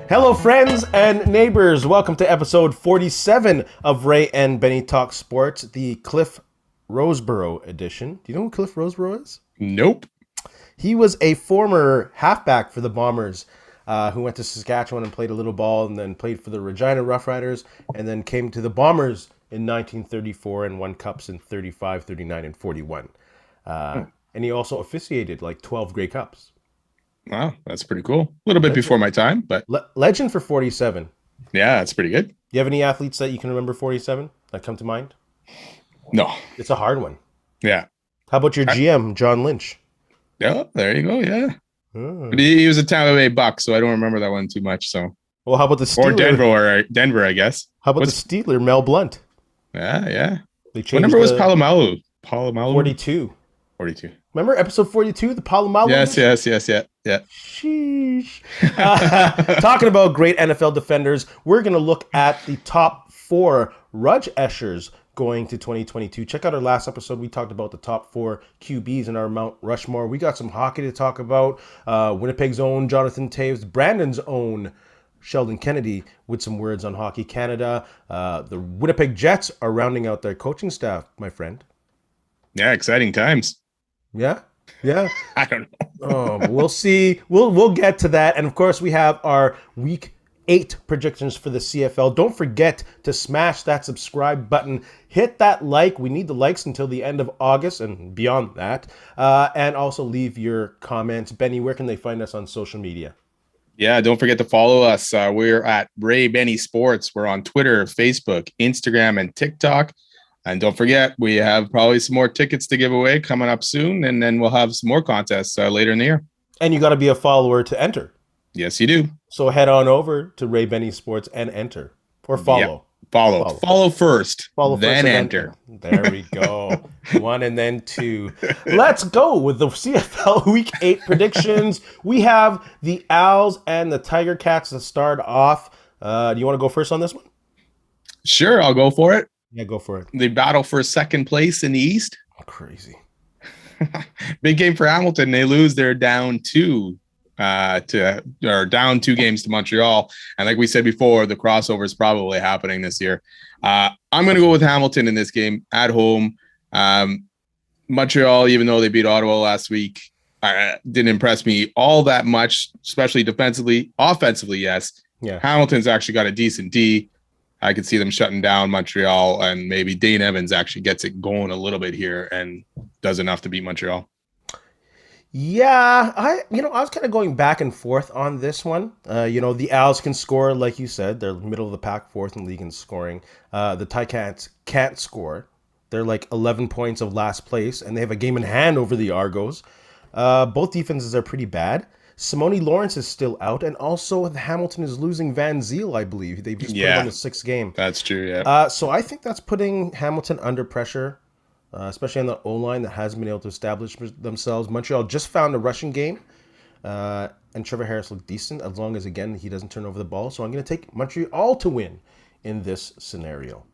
Hello, friends and neighbors. Welcome to episode 47 of Ray and Benny Talk Sports, the Cliff Roseborough edition. Do you know who Cliff Roseborough is? Nope. He was a former halfback for the Bombers who went to Saskatchewan and played a little ball and then played for the Regina Roughriders and then came to the Bombers in 1934 and won cups in 35, 39, and 41. And he also officiated like 12 Grey Cups. Wow, that's pretty cool. A little bit before my time, but... Legend for 47. Yeah, that's pretty good. Do you have any athletes that you can remember 47 that come to mind? No. It's a hard one. Yeah. How about your GM, John Lynch? Yeah, there you go, yeah. But he was a Tampa Bay Buck, so I don't remember that one too much, so... Well, how about the Steeler? Or Denver, I guess. How about the Steeler, Mel Blount? Yeah. They changed what number was Palomalu? 42. 42. Remember episode 42, the Palomalu? Yes. Yeah. Sheesh. Talking about great NFL defenders, we're going to look at the top 4 Rudge Eschers going to 2022. Check out our last episode. We talked about the top 4 QBs in our Mount Rushmore. We got some hockey to talk about. Winnipeg's own Johnathan Toews, Brandon's own Sheldon Kennedy with some words on Hockey Canada. The Winnipeg Jets are rounding out their coaching staff, my friend. Yeah, exciting times. Yeah. I don't know. We'll see. We'll get to that. And of course, we have our week 8 predictions for the CFL. Don't forget to smash that subscribe button. Hit that like. We need the likes until the end of August and beyond that. And also leave your comments. Benny, where can they find us on social media? Yeah, don't forget to follow us. We're at Ray Benny Sports. We're on Twitter, Facebook, Instagram, and TikTok. And don't forget, we have probably some more tickets to give away coming up soon, and then we'll have some more contests later in the year. And you got to be a follower to enter. Yes, you do. So head on over to Ray Benny Sports and enter. Or follow. Yep. Follow first. Then enter. There we go. 1 and then 2. Let's go with the CFL Week 8 predictions. We have the Owls and the Tiger-Cats to start off. Do you want to go first on this one? Sure, I'll go for it. Yeah, go for it. They battle for second place in the East. Crazy. Big game for Hamilton. They lose. They're down 2 games to Montreal. And like we said before, the crossover is probably happening this year. I'm going to go with Hamilton in this game at home. Montreal, even though they beat Ottawa last week, didn't impress me all that much, especially defensively. Offensively, yes. Yeah. Hamilton's actually got a decent D. I could see them shutting down Montreal, and maybe Dane Evans actually gets it going a little bit here and does enough to beat Montreal. Yeah, I was kind of going back and forth on this one. The Owls can score, like you said. They're middle of the pack, 4th in league in scoring. The Tiger-Cats can't score. They're like 11 points of last place, and they have a game in hand over the Argos. Both defenses are pretty bad. Simone Lawrence is still out, and also Hamilton is losing Van Ziel, I believe. They just put him on the 6th game. That's true, yeah. So I think that's putting Hamilton under pressure, especially on the O-line that hasn't been able to establish themselves. Montreal just found a rushing game, and Trevor Harris looked decent as long as, again, he doesn't turn over the ball. So I'm going to take Montreal to win in this scenario.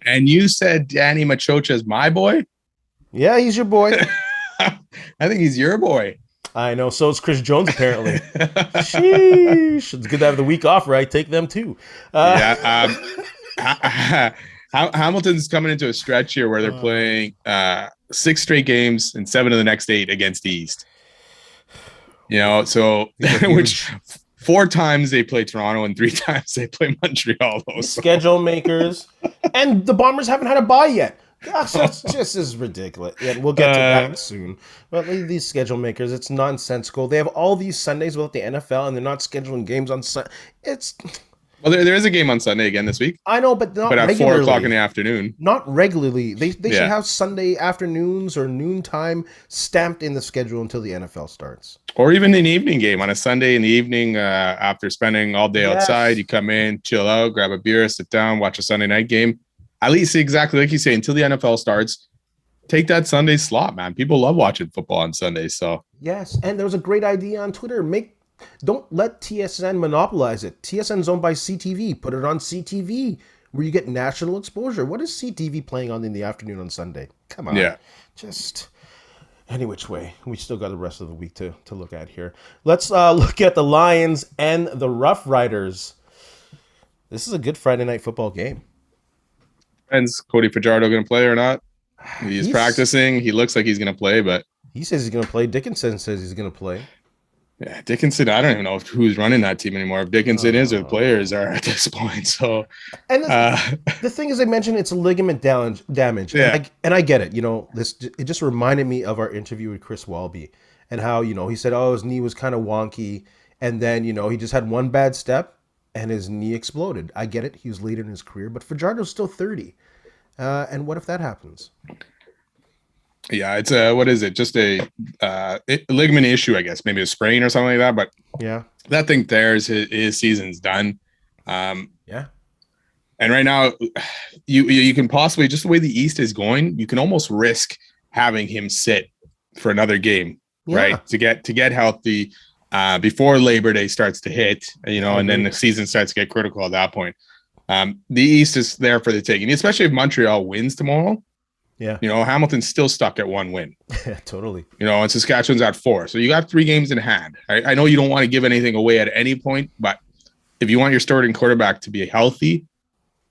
And you said Danny Machocha is my boy? Yeah, he's your boy. I think he's your boy. I know. So is Chris Jones, apparently. Sheesh. It's good to have the week off, right? Take them, too. Hamilton's coming into a stretch here where they're playing 6 straight games and 7 of the next 8 against the East. So which 4 times they play Toronto and 3 times they play Montreal. Schedule makers. And the Bombers haven't had a bye yet. Gosh, that's just as ridiculous. Yeah, we'll get to that soon. But these schedule makers, it's nonsensical. They have all these Sundays without the NFL, and they're not scheduling games on Sunday. Well, there is a game on Sunday again this week. I know, but not at regularly. 4 o'clock in the afternoon. Not regularly. They should have Sunday afternoons or noontime stamped in the schedule until the NFL starts. Or even an evening game on a Sunday in the evening after spending all day outside. You come in, chill out, grab a beer, sit down, watch a Sunday night game. At least exactly like you say, until the NFL starts, take that Sunday slot, man. People love watching football on Sundays. So yes, and there was a great idea on Twitter. Don't let TSN monopolize it. TSN's owned by CTV. Put it on CTV where you get national exposure. What is CTV playing on in the afternoon on Sunday? Come on. Yeah. Just Any which way, we still got the rest of the week to look at here. Let's look at the Lions and the Roughriders. This is a good Friday night football game. Depends, Cody Fajardo going to play or not? He's practicing. He looks like he's going to play, but he says he's going to play. Dickinson says he's going to play. Yeah, Dickinson. I don't even know who's running that team anymore. If Dickinson is or the players are at this point. So, and the thing is, I mentioned it's a ligament damage. Yeah, and I get it. It just reminded me of our interview with Chris Walby and how he said, his knee was kind of wonky, and then he just had one bad step and his knee exploded. I get it. He was late in his career, but Fajardo's still 30. And what if that happens? Yeah, it's what is it? Just a ligament issue, I guess. Maybe a sprain or something like that. But yeah, that thing tears, his season's done. Yeah. And right now, you can possibly, just the way the East is going, you can almost risk having him sit for another game, right? To get healthy before Labor Day starts to hit, and then the season starts to get critical at that point. The East is there for the taking, especially if Montreal wins tomorrow. Yeah. Hamilton's still stuck at 1 win. Totally. And Saskatchewan's at 4. So you got 3 games in hand. I know you don't want to give anything away at any point, but if you want your starting quarterback to be healthy,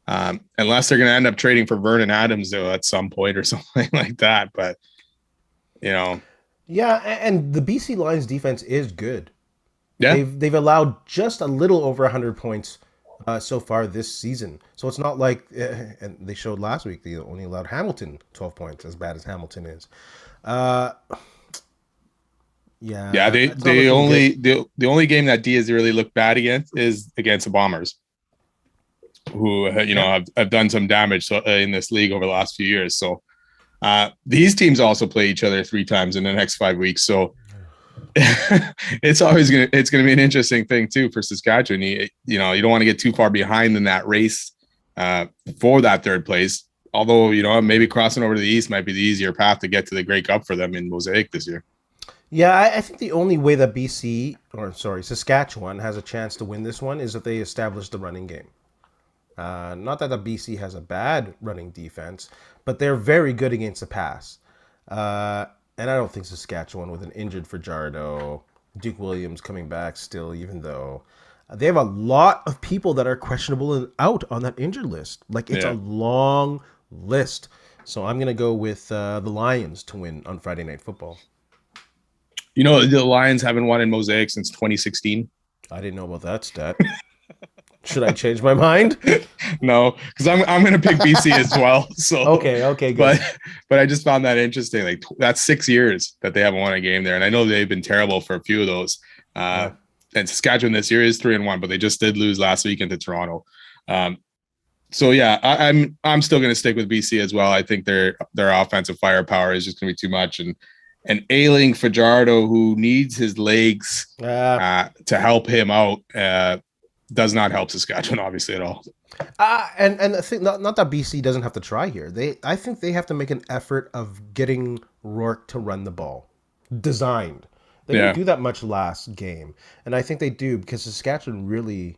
unless they're going to end up trading for Vernon Adams though at some point or something like that. But, Yeah, and the BC Lions defense is good. Yeah. They've allowed just a little over 100 points so far this season. So it's not like, and they showed last week, they only allowed Hamilton 12 points, as bad as Hamilton is. The only game that D has really looked bad against is against the Bombers, who have done some damage in this league over the last few years. So these teams also play each other 3 times in the next 5 weeks. So it's gonna be an interesting thing too for Saskatchewan. You don't want to get too far behind in that race for that 3rd place. Although maybe crossing over to the East might be the easier path to get to the Grey Cup for them in Mosaic this year. Yeah, I think the only way that Saskatchewan has a chance to win this one is if they establish the running game. Not that the BC has a bad running defense, but they're very good against the pass. And I don't think Saskatchewan, with an injured Fajardo, Duke Williams coming back still, even though they have a lot of people that are questionable and out on that injured list. It's a long list. So I'm going to go with the Lions to win on Friday Night Football. The Lions haven't won in Mosaic since 2016. I didn't know about that stat. Should I change my mind? No, because I'm going to pick BC as well. So okay, good. But I just found that interesting. That's 6 years that they haven't won a game there, and I know they've been terrible for a few of those. And Saskatchewan this year is 3-1, but they just did lose last weekend to Toronto. So yeah, I'm still going to stick with BC as well. I think their offensive firepower is just going to be too much, and ailing Fajardo, who needs his legs to help him out, does not help Saskatchewan obviously at all. And I think not that BC doesn't have to try here. I think they have to make an effort of getting Rourke to run the ball. Designed. They didn't do that much last game. And I think they do because Saskatchewan really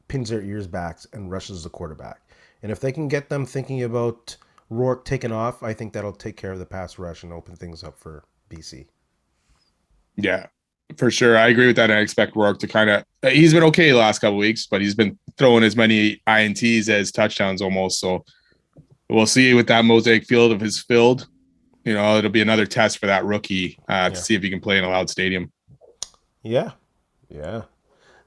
pins their ears back and rushes the quarterback. And if they can get them thinking about Rourke taking off, I think that'll take care of the pass rush and open things up for BC. Yeah, for sure. I agree with that. I expect Rourke to kind of – he's been okay the last couple of weeks, but he's been throwing as many INTs as touchdowns almost. So we'll see with that Mosaic field if it's filled. It'll be another test for that rookie to see if he can play in a loud stadium. Yeah.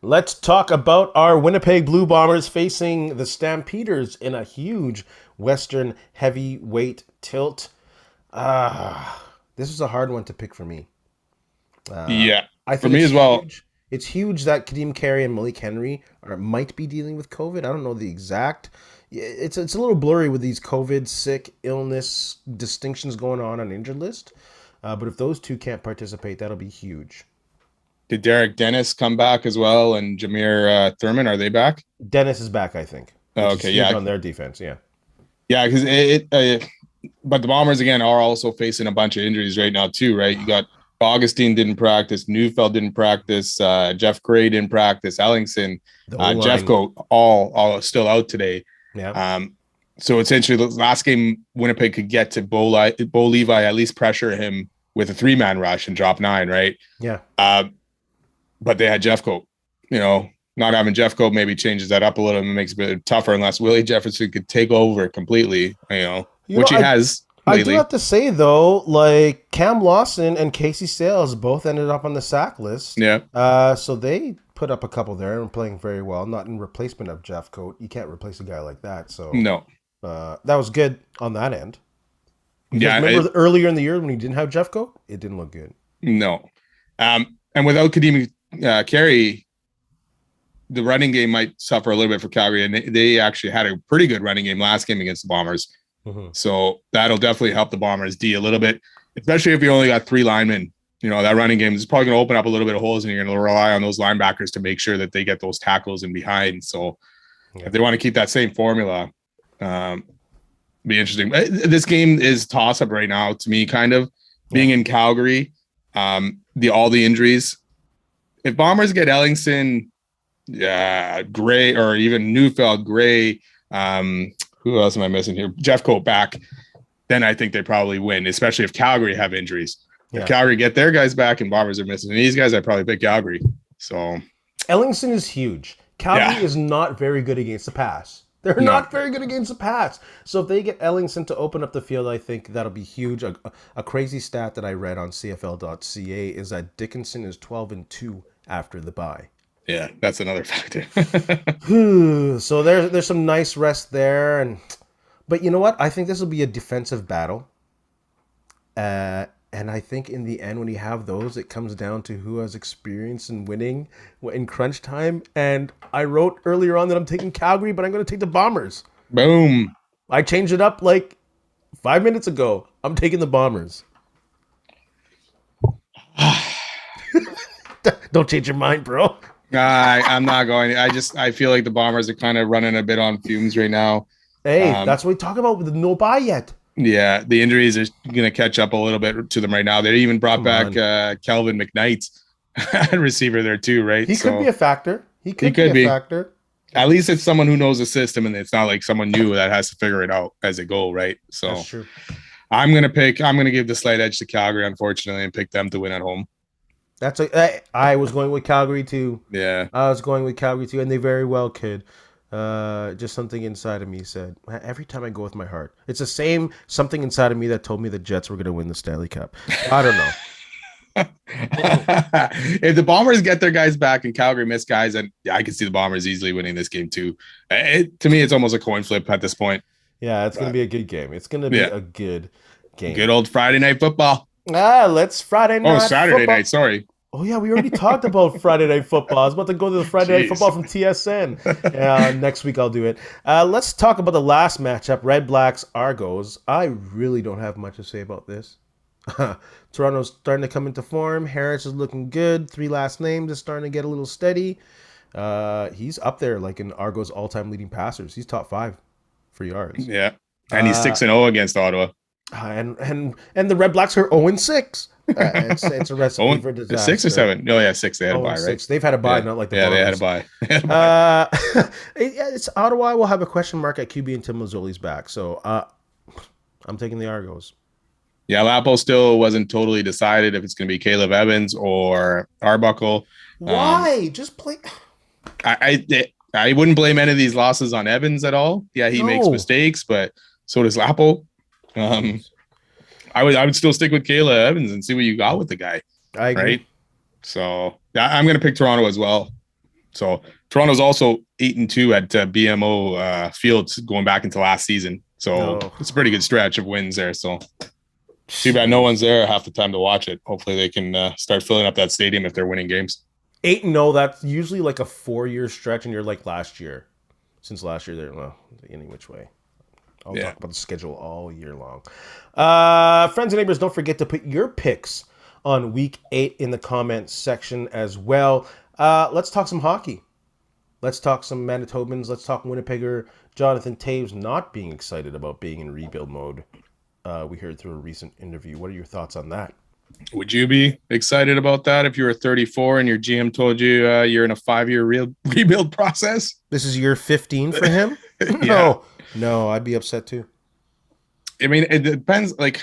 Let's talk about our Winnipeg Blue Bombers facing the Stampeders in a huge Western heavyweight tilt. This is a hard one to pick for me. I think for me as well. Huge. It's huge that Kadeem Carey and Malik Henry might be dealing with COVID. I don't know the exact. It's a little blurry with these COVID, sick, illness distinctions going on injured list. But if those two can't participate, that'll be huge. Did Derek Dennis come back as well, and Jameer Thurman, are they back? Dennis is back, I think. Okay, on their defense, yeah. Yeah, because but the Bombers again are also facing a bunch of injuries right now too, right? You got Augustine didn't practice, Neufeld didn't practice, Jeff Gray didn't practice, Ellingson, Jeffco, all still out today. Yeah. So essentially, the last game Winnipeg could get to Bo Levi, at least pressure him with a 3-man rush and drop 9, right? Yeah. But they had Jeffcoat. Not having Jeffcoat maybe changes that up a little and makes it a bit tougher unless Willie Jefferson could take over completely, which he has lately. I do have to say, though, like Cam Lawson and Casey Sales both ended up on the sack list. Yeah. So they put up a couple there and playing very well, not in replacement of Jeffcoat. You can't replace a guy like that. So no. That was good on that end. Because remember earlier in the year when he didn't have Jeffcoat? It didn't look good. No. And without Kadimi Carey, the running game might suffer a little bit for Calgary, and they actually had a pretty good running game last game against the Bombers. Mm-hmm. So that'll definitely help the Bombers D a little bit, especially if you only got 3 linemen. That running game is probably going to open up a little bit of holes, and you're going to rely on those linebackers to make sure that they get those tackles in behind. So if they want to keep that same formula, be interesting. This game is toss-up right now to me, kind of being in Calgary, all the injuries. If Bombers get Ellingson, Gray, or even Neufeld, Gray, who else am I missing here? Jeffcoat back, then I think they probably win, especially if Calgary have injuries. Yeah. If Calgary get their guys back and Bombers are missing these guys, I'd probably pick Calgary. So Ellingson is huge. Calgary is not very good against the pass. They're not very good against the pass. So if they get Ellingson to open up the field, I think that'll be huge. A crazy stat that I read on CFL.ca is that Dickinson is 12-2 after the bye. Yeah, that's another factor. So there's some nice rest there, but you know what? I think this will be a defensive battle, and I think in the end, when you have those, it comes down to who has experience in winning in crunch time. And I wrote earlier on that I'm taking Calgary, but I'm going to take the Bombers. Boom! I changed it up like 5 minutes ago. I'm taking the Bombers. Don't change your mind, bro. I'm not going. I feel like the Bombers are kind of running a bit on fumes right now. Hey, that's what we talk about with the no bye yet. Yeah, the injuries are going to catch up a little bit to them right now. They even brought back Kelvin McKnight, receiver there too, right? He could be a factor. He could be a factor. At least it's someone who knows the system, and it's not like someone new that has to figure it out as it go, right? So that's true. I'm going to give the slight edge to Calgary, unfortunately, and pick them to win at home. I was going with Calgary too. Yeah. I was going with Calgary too, and they very well could. Just something inside of me said, every time I go with my heart, it's the same something inside of me that told me the Jets were going to win the Stanley Cup. I don't know. If the Bombers get their guys back and Calgary miss guys, then I can see the Bombers easily winning this game too. To me, it's almost a coin flip at this point. Yeah, it's going to be a good game. It's going to be a good game. Good old Friday night football. Let's Friday night. Saturday football. night. Sorry. Oh yeah, we already talked about Friday night football. I was about to go to the Friday night football from TSN. Next week I'll do it. Let's talk about the last matchup: Redblacks Argos. I really don't have much to say about this. Toronto's starting to come into form. Harris is looking good. 3 last names is starting to get a little steady. He's up there like in Argos all-time leading passers. He's top 5 for yards. Yeah, and he's 6-0 against Ottawa. And the Redblacks are 0-6. It's a recipe for disaster. 6 or 7? No, 6. They had a bye, right? They've had a bye, not like the Bombers. They had a bye. It's Ottawa will have a question mark at QB until Mazzoli's back. So I'm taking the Argos. Yeah, Lapo still wasn't totally decided if it's going to be Caleb Evans or Arbuckle. Why? Just play. I wouldn't blame any of these losses on Evans at all. Yeah, he makes mistakes, but so does Lapo. I would still stick with Caleb Evans and see what you got with the guy. I agree. Right? So yeah, I'm going to pick Toronto as well. So Toronto's also 8-2 at BMO Fields going back into last season. So it's a pretty good stretch of wins there. So too bad no one's there half the time to watch it. Hopefully they can start filling up that stadium if they're winning games. 8-0, that's usually like a 4-year stretch, and you're like last year. Since last year, they're any which way. I'll talk about the schedule all year long. Friends and neighbors, don't forget to put your picks on Week 8 in the comments section as well. Let's talk some hockey. Let's talk some Manitobans. Let's talk Winnipegger Johnathan Toews not being excited about being in rebuild mode. We heard through a recent interview. What are your thoughts on that? Would you be excited about that if you were 34 and your GM told you you're in a 5-year rebuild process? This is year 15 for him? Yeah. No, I'd be upset too. I mean, it depends. Like,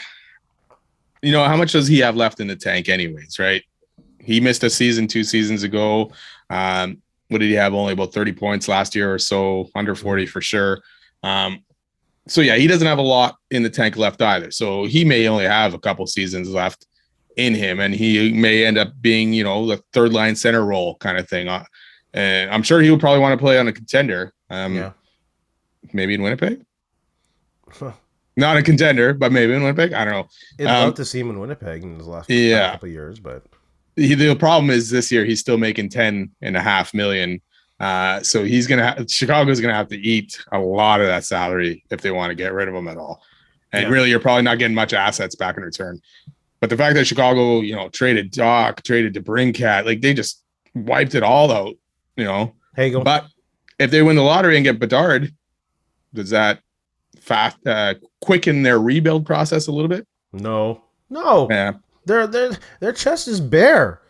how much does he have left in the tank anyways, right? He missed a season 2 seasons ago. What did he have? Only about 30 points last year or so, under 40 for sure. So yeah, he doesn't have a lot in the tank left either. So he may only have a couple seasons left in him, and he may end up being, the third line center role kind of thing. And I'm sure he would probably want to play on a contender. Maybe in Winnipeg. Not a contender, but maybe in Winnipeg. I don't know. I'd love to see him in Winnipeg in his last couple of years, but the problem is this year he's still making $10.5 million. So Chicago's gonna have to eat a lot of that salary if they want to get rid of him at all. And really, you're probably not getting much assets back in return. But the fact that Chicago, traded Doc, traded DeBrincat, like they just wiped it all out, Hagel. But if they win the lottery and get Bedard, does that quicken their rebuild process a little bit? No. Yeah. Their chest is bare.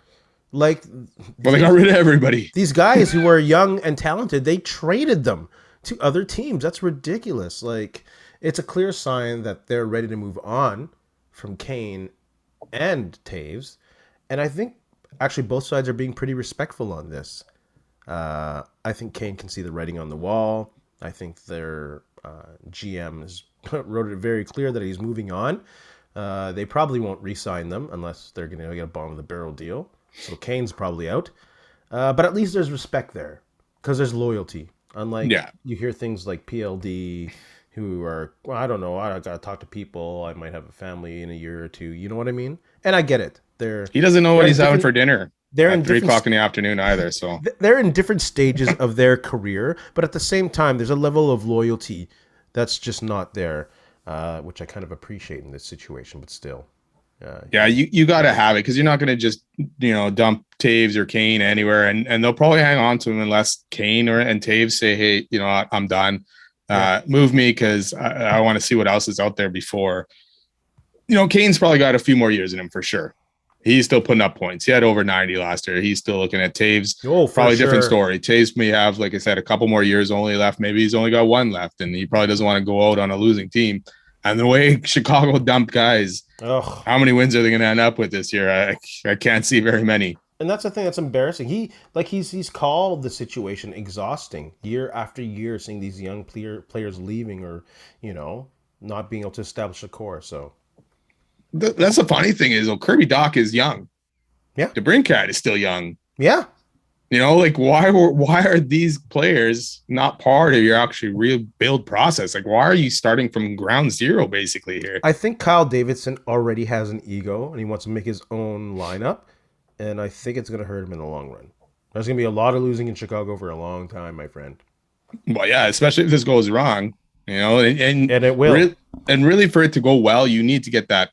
They got rid of everybody. These guys who are young and talented, they traded them to other teams. That's ridiculous. It's a clear sign that they're ready to move on from Kane and Toews. And I think actually both sides are being pretty respectful on this. I think Kane can see the writing on the wall. I think their GM has wrote it very clear that he's moving on. They probably won't re-sign them unless they're going to get a bottom of the barrel deal. So Kane's probably out. But at least there's respect there because there's loyalty. Unlike you hear things like PLD who are, well, I don't know, I got to talk to people. I might have a family in a year or two. You know what I mean? And I get it. He doesn't know what he's having for dinner. They're at in 3 o'clock in the afternoon either. So they're in different stages of their career, but at the same time, there's a level of loyalty that's just not there, which I kind of appreciate in this situation, but still. You got to have it because you're not going to just, dump Toews or Kane anywhere. And they'll probably hang on to him unless Kane and Toews say, hey, I'm done. Move me because I want to see what else is out there before. Kane's probably got a few more years in him for sure. He's still putting up points. He had over 90 last year. He's still looking at Toews. Probably different story. Toews may have, like I said, a couple more years only left. Maybe he's only got one left, and he probably doesn't want to go out on a losing team. And the way Chicago dumped guys, how many wins are they going to end up with this year? I can't see very many. And that's the thing that's embarrassing. He's called the situation exhausting year after year, seeing these young players leaving or, not being able to establish a core. So that's the funny thing is, Kirby Dach is young. Yeah. DeBrincat is still young. Yeah. Why are these players not part of your actually rebuild process? Why are you starting from ground zero basically here? I think Kyle Davidson already has an ego and he wants to make his own lineup. And I think it's going to hurt him in the long run. There's going to be a lot of losing in Chicago for a long time, my friend. Well, yeah, especially if this goes wrong, and it will. And really for it to go well, you need to get that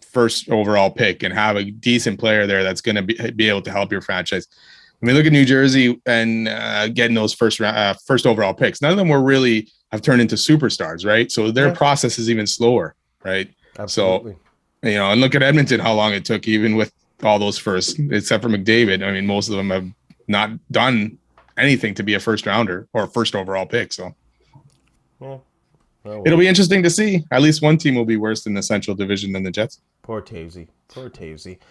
first overall pick and have a decent player there that's going to be able to help your franchise. I mean, look at New Jersey and getting those first overall picks. None of them have turned into superstars, right? So their process is even slower, right? Absolutely. So, and look at Edmonton, how long it took, even with all those first, except for McDavid. I mean, most of them have not done anything to be a first rounder or first overall pick. So it'll be interesting to see. At least one team will be worse in the Central Division than the Jets. Poor Toews.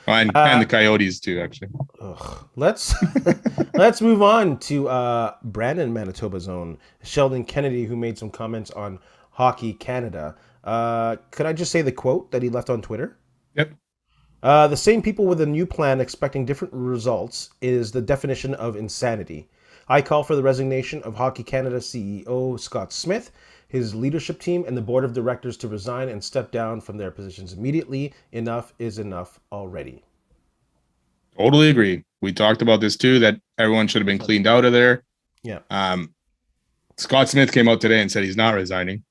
And the Coyotes too, actually. Let's move on to Brandon, Manitoba's own Sheldon Kennedy, who made some comments on Hockey Canada. Could I just say the quote that he left on Twitter? Yep. The same people with a new plan expecting different results is the definition of insanity. I call for the resignation of Hockey Canada CEO Scott Smith, his leadership team, and the board of directors to resign and step down from their positions immediately. Enough is enough already. Totally agree. We talked about this too, that everyone should have been cleaned out of there. Yeah. Scott Smith came out today and said he's not resigning.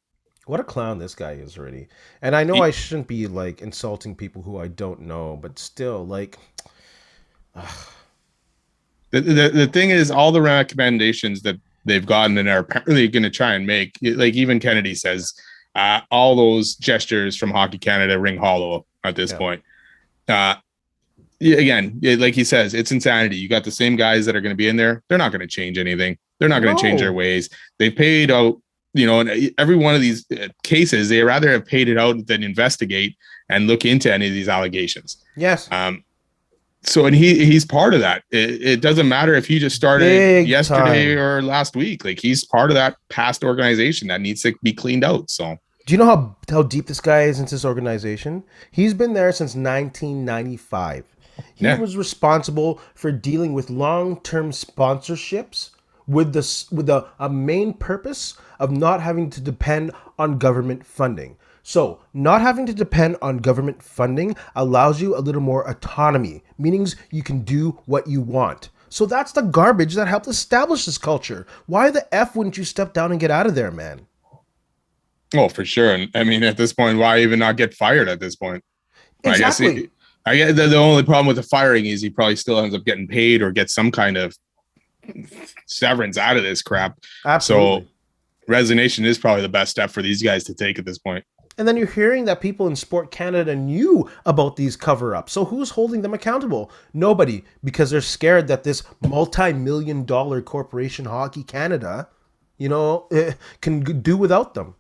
What a clown this guy is already. And I know I shouldn't be insulting people who I don't know, but still The thing is, all the recommendations that they've gotten and are apparently going to try and make, even Kennedy says, all those gestures from Hockey Canada ring hollow at this point. Again, like he says, it's insanity. You got the same guys that are going to be in there. They're not going to change anything. They're not going to change their ways. They paid out, in every one of these cases, they rather have paid it out than investigate and look into any of these allegations. Yes. So, and he's part of that. It doesn't matter if he just started Big yesterday time. or last week. Like, he's part of that past organization that needs to be cleaned out. So, Do you know how deep this guy is into this organization? He's been there since 1995. He yeah, was responsible for dealing with long-term sponsorships with a main purpose of not having to depend on government funding. So, not having to depend on government funding allows you a little more autonomy, meaning you can do what you want. So that's the garbage that helped establish this culture. Why the F wouldn't you step down and get out of there, man? oh, for sure. And I mean, at this point, why even not get fired at this point? Exactly. I guess the only problem with the firing is he probably still ends up getting paid or get some kind of severance out of this crap. Absolutely. So resignation is probably the best step for these guys to take at this point. And then you're hearing that people in Sport Canada knew about these cover-ups. So who's holding them accountable? Nobody, because they're scared that this multi-million-dollar corporation, Hockey Canada, can do without them,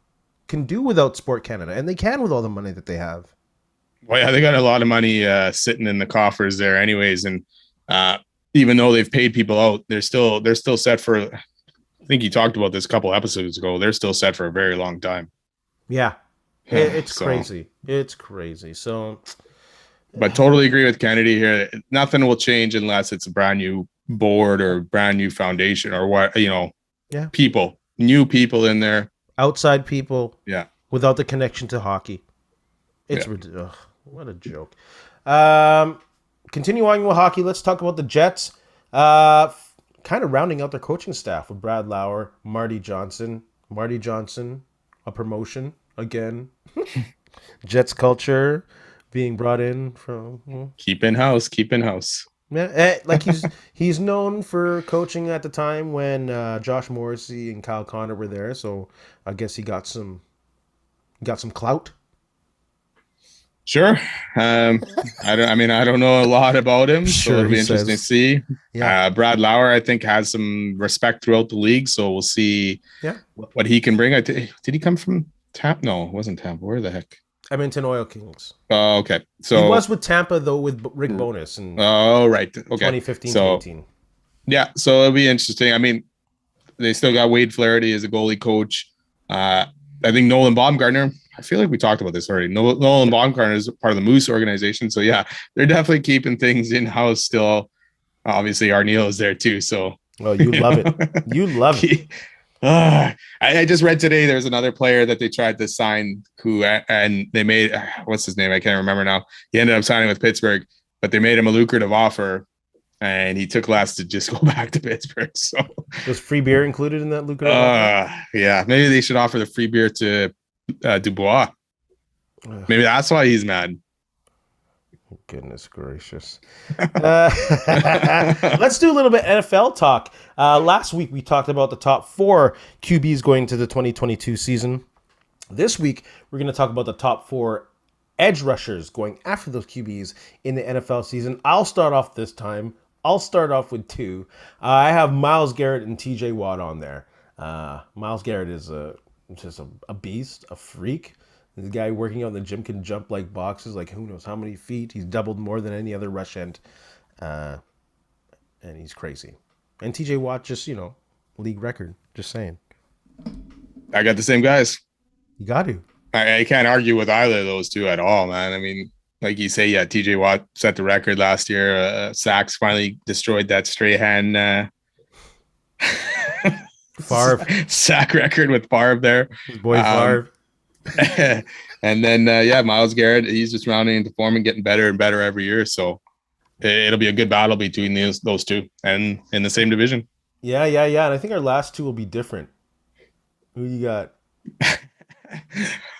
can do without Sport Canada, and they can with all the money that they have. Well, yeah, they got a lot of money sitting in the coffers there, anyways, and even though they've paid people out, they're still set for. I think you talked about this a couple episodes ago. They're still set for a very long time. Yeah. It's crazy. It's crazy. So, but totally agree with Kennedy here. Nothing will change unless it's a brand new board or brand new foundation or what, yeah, new people in there. Outside people. Yeah. Without the connection to hockey. It's what a joke. Continuing with hockey, let's talk about the Jets. Kind of rounding out their coaching staff with Brad Lauer, Marty Johnson, a promotion again. Jets culture being brought in from keep in house. Yeah, like he's known for coaching at the time when Josh Morrissey and Kyle Connor were there, so I guess he got some clout. Sure. I don't know a lot about him, Sure, so it'll be interesting to see. Yeah. Brad Lauer, I think, has some respect throughout the league, so we'll see what he can bring. Did he come from Tampa? No, it wasn't Tampa. Where the heck? Edmonton Oil Kings. Oh, okay. So he was with Tampa though with Rick Bowness in right. Okay. 2015, 2018. Yeah, so it'll be interesting. I mean, they still got Wade Flaherty as a goalie coach. I think Nolan Baumgartner. I feel like we talked about this already. Nolan Baumgartner is part of the Moose organization, so yeah, they're definitely keeping things in house still. Obviously, Arneal is there too. So, you love it. You love it. I just read today there's another player that they tried to sign and they made what's his name? I can't remember now. He ended up signing with Pittsburgh, but they made him a lucrative offer, and he took less to just go back to Pittsburgh. So was free beer included in that lucrative offer? Yeah, maybe they should offer the free beer to Dubois. Maybe that's why he's mad. Goodness gracious. Let's do a little bit NFL talk. Last week, we talked about the top 4 QBs going to the 2022 season. This week, we're going to talk about the top 4 edge rushers going after those QBs in the NFL season. I'll start off this time. I'll start off with 2. I have Myles Garrett and TJ Watt on there. Myles Garrett is just a beast, a freak. The guy working out in the gym can jump like boxes, like who knows how many feet. He's doubled more than any other rush end. And he's crazy. And TJ Watt just, league record. Just saying. I got the same guys. You got to. I can't argue with either of those two at all, man. I mean, like you say, yeah, TJ Watt set the record last year. Sacks finally destroyed that Strahan Favre. sack record with Favre there. His boy Favre. And then, Myles Garrett, he's just rounding into form and getting better and better every year. So it'll be a good battle between those two and in the same division. Yeah. And I think our last 2 will be different. Who you got?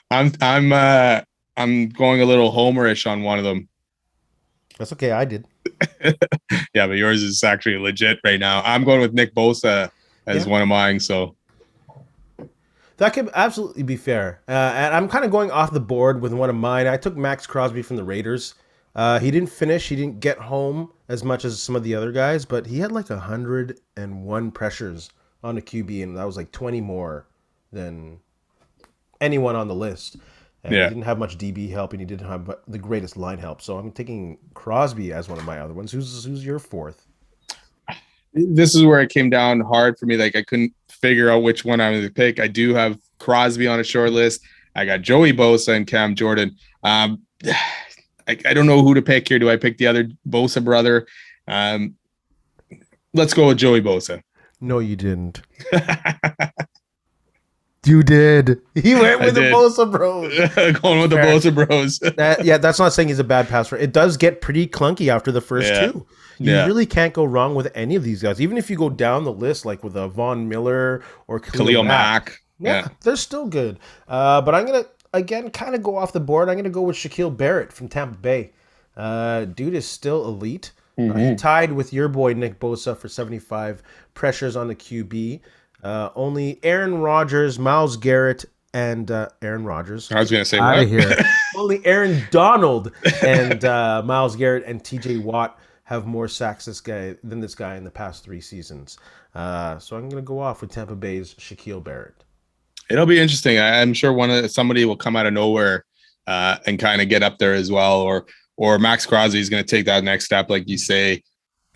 I'm going a little homerish on one of them. That's okay. I did. Yeah, but yours is actually legit right now. I'm going with Nick Bosa as one of mine. So that could absolutely be fair. And I'm kind of going off the board with one of mine. I took Max Crosby from the Raiders. He didn't finish. He didn't get home as much as some of the other guys, but he had like 101 pressures on a QB, and that was like 20 more than anyone on the list. And he didn't have much DB help, and he didn't have the greatest line help. So I'm taking Crosby as one of my other ones. Who's your fourth? This is where it came down hard for me. Like I couldn't figure out which one I was going to pick. I do have Crosby on a short list. I got Joey Bosa and Cam Jordan. I don't know who to pick here. Do I pick the other Bosa brother? Let's go with Joey Bosa. No, you didn't. You did. He went with the Bosa Bros. Going with the Bosa Bros. That's not saying he's a bad passer. It does get pretty clunky after the first two. You really can't go wrong with any of these guys. Even if you go down the list, like with a Von Miller or Khalil Mack. Yeah, they're still good. But I'm going to, again, kind of go off the board. I'm going to go with Shaquille Barrett from Tampa Bay. Dude is still elite. He tied with your boy Nick Bosa for 75 pressures on the QB. Only Aaron Rodgers, Myles Garrett, and Aaron Rodgers. I was going to say out of here. Only Aaron Donald and Myles Garrett and TJ Watt have more sacks than this guy in the past 3 seasons. So I'm going to go off with Tampa Bay's Shaquille Barrett. It'll be interesting. I'm sure somebody will come out of nowhere and kind of get up there as well, or Max Crosby is going to take that next step, like you say.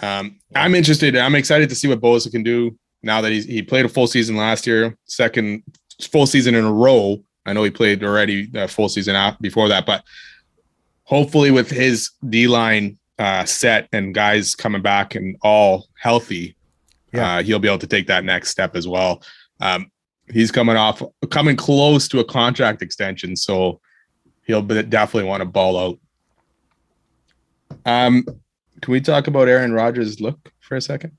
I'm interested. I'm excited to see what Bosa can do now that he played a full season last year, second full season in a row. I know he played already a full season out before that, but hopefully with his D-line set and guys coming back and all healthy, he'll be able to take that next step as well. He's coming close to a contract extension, so he'll definitely want to ball out. Can we talk about Aaron Rodgers' look for a second?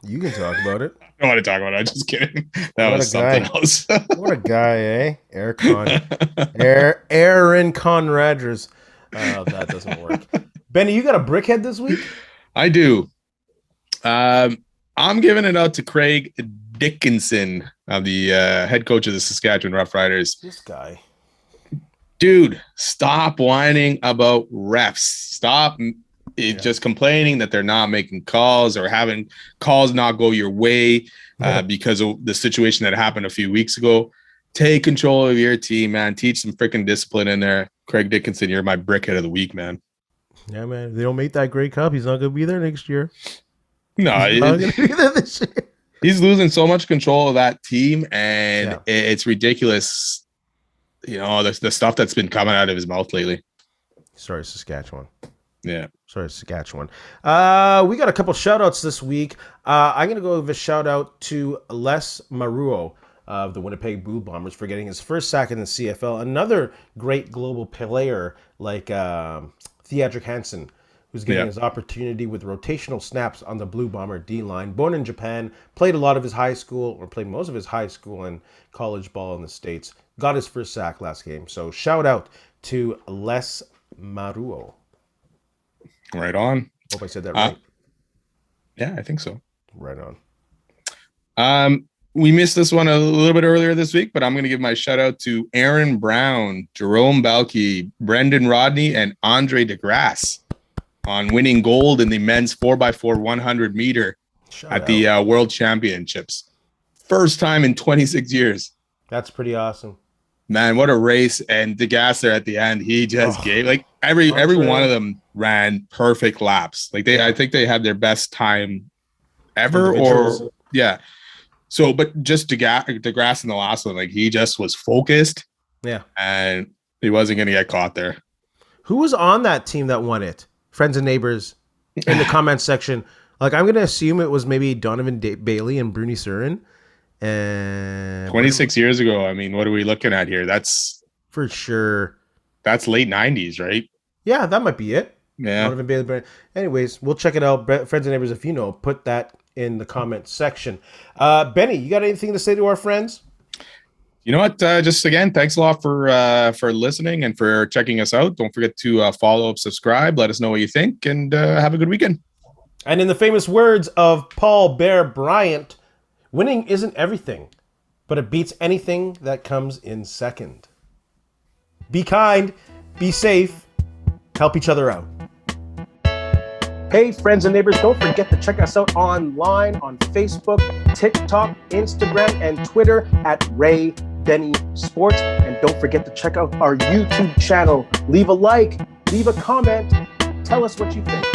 You can talk about it. I don't want to talk about it. I'm just kidding. That was something else. What a guy, eh? Aaron Con Rodgers. That doesn't work. Benny, you got a brickhead this week? I do. I'm giving it out to Craig Dickinson, the head coach of the Saskatchewan Roughriders. This guy. Dude, stop whining about refs. Stop just complaining that they're not making calls or having calls not go your way because of the situation that happened a few weeks ago. Take control of your team, man. Teach some freaking discipline in there. Craig Dickinson, you're my brickhead of the week, man. Yeah, man. If they don't make that Grey Cup, he's not going to be there next year. No, he's not going to be there this year. He's losing so much control of that team, and it's ridiculous. You know, the stuff that's been coming out of his mouth lately. Sorry, Saskatchewan. Yeah. Sorry, Saskatchewan. We got a couple shout-outs this week. I'm going to go with a shout-out to Les Maruo of the Winnipeg Blue Bombers for getting his first sack in the CFL. Another great global player like Theodric Hansen, who's getting his opportunity with rotational snaps on the Blue Bomber D-line. Born in Japan, played most of his high school and college ball in the States. Got his first sack last game. So shout out to Les Maruo. Right on. Hope I said that right. Yeah, I think so. Right on. We missed this one a little bit earlier this week, but I'm going to give my shout out to Aaron Brown, Jerome Balke, Brendan Rodney, and Andre DeGrasse on winning gold in the men's 4x4 100 meter at the World Championships. First time in 26 years. That's pretty awesome. Man, what a race. And DeGrasse there at the end, he just gave, like, every one of them ran perfect laps. Like, I think they had their best time ever, or So, but just DeGrasse in the last one, like, he just was focused. Yeah. And he wasn't going to get caught there. Who was on that team that won it? Friends and neighbors in the comments section. Like, I'm going to assume it was maybe Donovan Bailey and Bruni Surin. And 26 years ago. I mean, what are we looking at here? That's for sure. That's late 90s, right? Yeah, that might be it. Yeah. Donovan Bailey. Anyways, we'll check it out. Friends and neighbors, if you know, put that in the comment section. Benny, you got anything to say to our friends? You know what? Just again, thanks a lot for listening and for checking us out. Don't forget to follow up, subscribe, let us know what you think, and have a good weekend. And in the famous words of Paul Bear Bryant, winning isn't everything, but it beats anything that comes in second. Be kind, be safe, help each other out. Hey, friends and neighbors, don't forget to check us out online on Facebook, TikTok, Instagram, and Twitter at Ray Benny Sports. And And don't forget to check out our YouTube channel. Leave a like, leave a comment, tell us what you think.